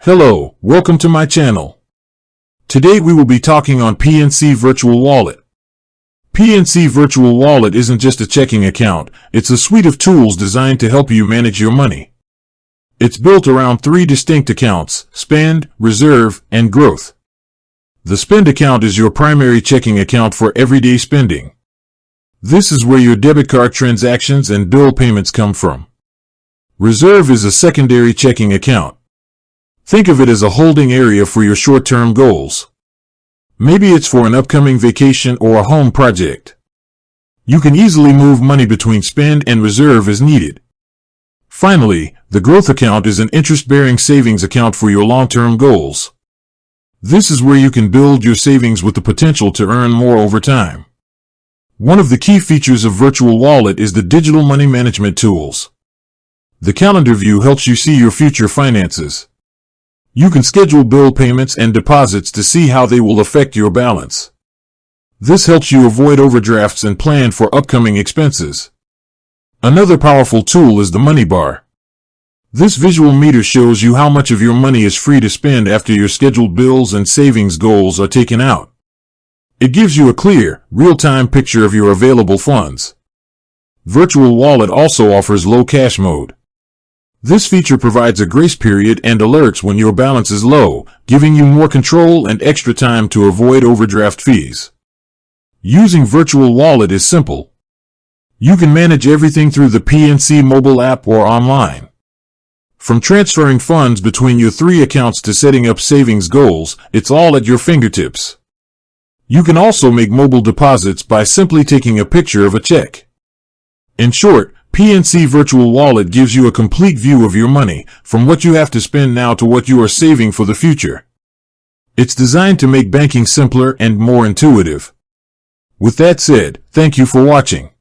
Hello, welcome to my channel. Today we will be talking on PNC Virtual Wallet. PNC Virtual Wallet isn't just a checking account, it's a suite of tools designed to help you manage your money. It's built around three distinct accounts: spend, reserve, and growth. The spend account is your primary checking account for everyday spending. This is where your debit card transactions and bill payments come from. Reserve is a secondary checking account. Think of it as a holding area for your short-term goals. Maybe it's for an upcoming vacation or a home project. You can easily move money between spend and reserve as needed. Finally, the growth account is an interest-bearing savings account for your long-term goals. This is where you can build your savings with the potential to earn more over time. One of the key features of Virtual Wallet is the digital money management tools. The calendar view helps you see your future finances. You can schedule bill payments and deposits to see how they will affect your balance. This helps you avoid overdrafts and plan for upcoming expenses. Another powerful tool is the money bar. This visual meter shows you how much of your money is free to spend after your scheduled bills and savings goals are taken out. It gives you a clear, real-time picture of your available funds. Virtual Wallet also offers low cash mode. This feature provides a grace period and alerts when your balance is low, giving you more control and extra time to avoid overdraft fees. Using Virtual Wallet is simple. You can manage everything through the PNC mobile app or online. From transferring funds between your three accounts to setting up savings goals, it's all at your fingertips. You can also make mobile deposits by simply taking a picture of a check. In short, PNC Virtual Wallet gives you a complete view of your money, from what you have to spend now to what you are saving for the future. It's designed to make banking simpler and more intuitive. With that said, thank you for watching.